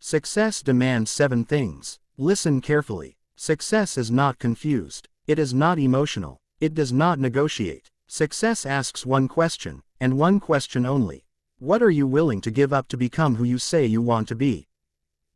Success demands 7 things. Listen carefully. Success is not confused. It is not emotional. It does not negotiate. Success asks one question, and one question only. What are you willing to give up to become who you say you want to be?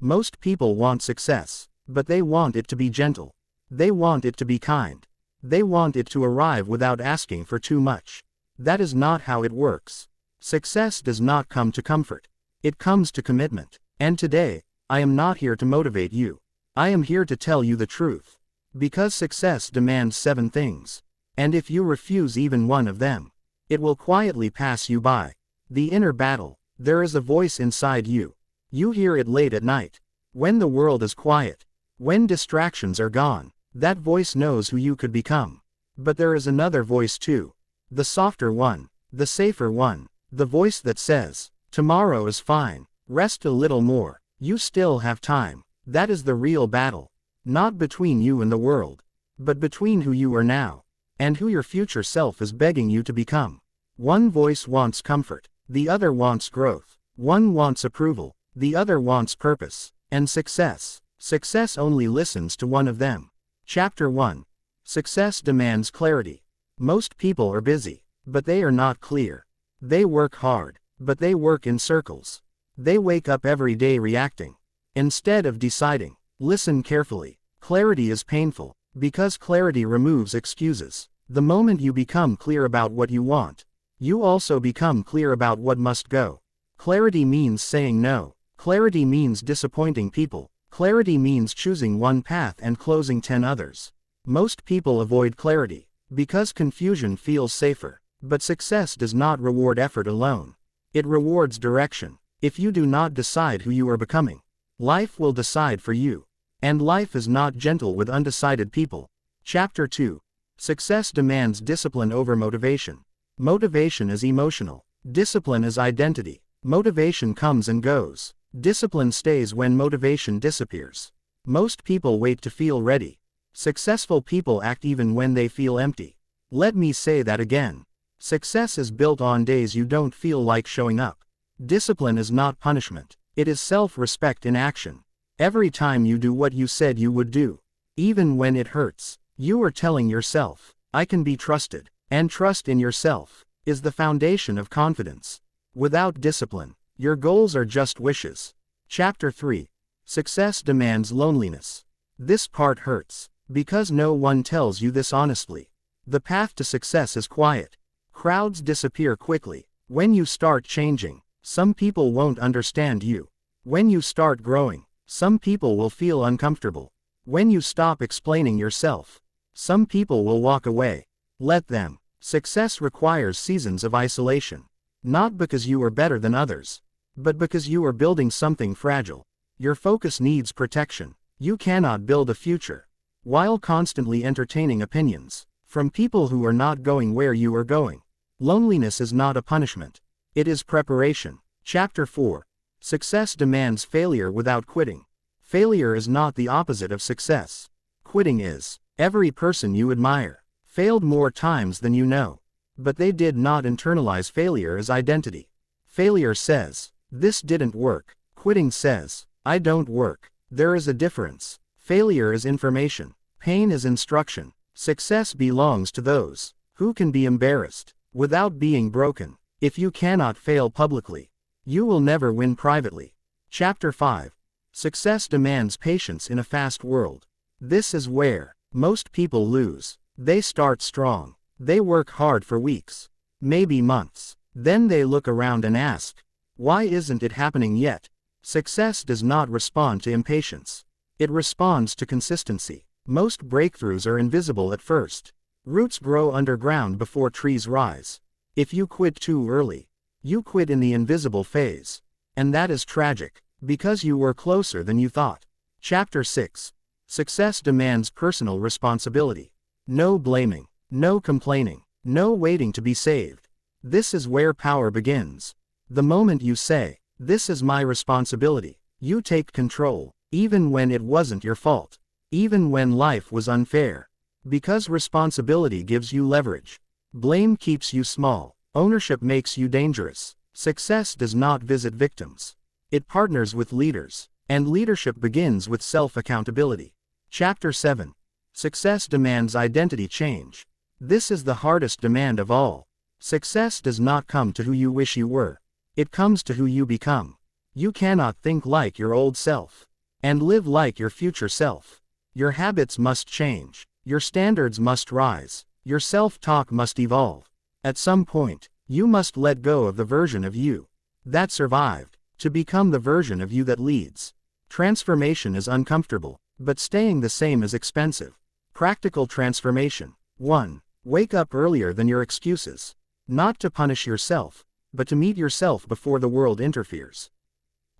Most people want success, but they want it to be gentle. They want it to be kind. They want it to arrive without asking for too much. That is not how it works. Success does not come to comfort. It comes to commitment. And today, I am not here to motivate you. I am here to tell you the truth. Because success demands 7 things. And if you refuse even one of them, it will quietly pass you by. The inner battle. There is a voice inside you. You hear it late at night. When the world is quiet. When distractions are gone. That voice knows who you could become. But there is another voice too. The softer one. The safer one. The voice that says, tomorrow is fine. Rest a little more. You still have time. That is the real battle. Not between you and the world. But between who you are now. And who your future self is begging you to become. One voice wants comfort. The other wants growth. One wants approval. The other wants purpose. And success. Success only listens to one of them. Chapter 1. Success demands clarity. Most people are busy, but they are not clear. They work hard, but they work in circles. They wake up every day reacting, instead of deciding. Listen carefully. Clarity is painful, because clarity removes excuses. The moment you become clear about what you want, you also become clear about what must go. Clarity means saying no. Clarity means disappointing people. Clarity means choosing one path and closing 10 others. Most people avoid clarity, because confusion feels safer. But success does not reward effort alone. It rewards direction. If you do not decide who you are becoming, life will decide for you. And life is not gentle with undecided people. Chapter 2. Success demands discipline over motivation. Motivation is emotional. Discipline is identity. Motivation comes and goes. Discipline stays when motivation disappears. Most people wait to feel ready. Successful people act even when they feel empty. Let me say that again. Success is built on days you don't feel like showing up. Discipline is not punishment. It is self-respect in action. Every time you do what you said you would do, even when it hurts, you are telling yourself, I can be trusted. And trust in yourself is the foundation of confidence. Without discipline, your goals are just wishes. Chapter 3. Success demands loneliness. This part hurts, because no one tells you this honestly. The path to success is quiet. Crowds disappear quickly. When you start changing, some people won't understand you. When you start growing, some people will feel uncomfortable. When you stop explaining yourself, some people will walk away. Let them. Success requires seasons of isolation. Not because you are better than others, but because you are building something fragile. Your focus needs protection. You cannot build a future while constantly entertaining opinions from people who are not going where you are going. Loneliness is not a punishment. It is preparation. Chapter 4. Success demands failure without quitting. Failure is not the opposite of success. Quitting is. Every person you admire failed more times than you know. But they did not internalize failure as identity. Failure says, this didn't work. Quitting says, I don't work. There is a difference. Failure is information. Pain is instruction. Success belongs to those who can be embarrassed without being broken. If you cannot fail publicly, you will never win privately. Chapter 5. Success demands patience in a fast world. This is where most people lose. They start strong. They work hard for weeks, maybe months. Then they look around and ask, why isn't it happening yet? Success does not respond to impatience. It responds to consistency. Most breakthroughs are invisible at first. Roots grow underground before trees rise. If you quit too early, you quit in the invisible phase. And that is tragic, because you were closer than you thought. Chapter 6. Success demands personal responsibility. No blaming, no complaining, no waiting to be saved. This is where power begins. The moment you say, this is my responsibility, you take control, even when it wasn't your fault, even when life was unfair. Because responsibility gives you leverage. Blame keeps you small. Ownership makes you dangerous. Success does not visit victims. It partners with leaders. And leadership begins with self-accountability. Chapter 7. Success demands identity change. This is the hardest demand of all. Success does not come to who you wish you were. It comes to who you become. You cannot think like your old self and live like your future self. Your habits must change. Your standards must rise. Your self-talk must evolve. At some point, you must let go of the version of you that survived, to become the version of you that leads. Transformation is uncomfortable, but staying the same is expensive. Practical transformation. 1. Wake up earlier than your excuses. Not to punish yourself, but to meet yourself before the world interferes.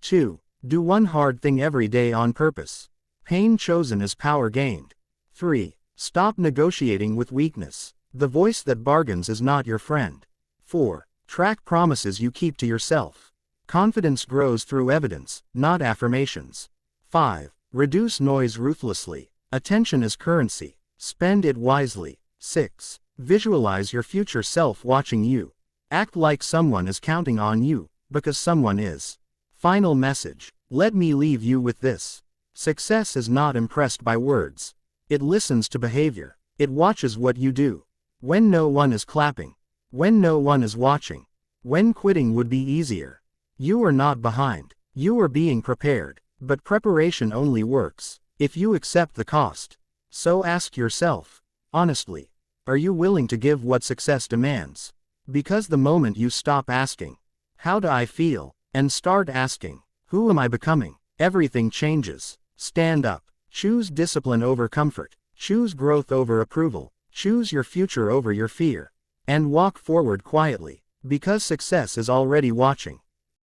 2. Do one hard thing every day on purpose. Pain chosen is power gained. 3. Stop negotiating with weakness. The voice that bargains is not your friend. 4. Track promises you keep to yourself. Confidence grows through evidence, not affirmations. 5. Reduce noise ruthlessly. Attention is currency. Spend it wisely. 6. Visualize your future self watching you. Act like someone is counting on you, because someone is. Final message. Let me leave you with this. Success is not impressed by words. It listens to behavior. It watches what you do. When no one is clapping. When no one is watching. When quitting would be easier. You are not behind. You are being prepared. But preparation only works if you accept the cost. So ask yourself, honestly, are you willing to give what success demands? Because the moment you stop asking, how do I feel, and start asking, who am I becoming, everything changes. Stand up. Choose discipline over comfort. Choose growth over approval. Choose your future over your fear. And walk forward quietly, because success is already watching.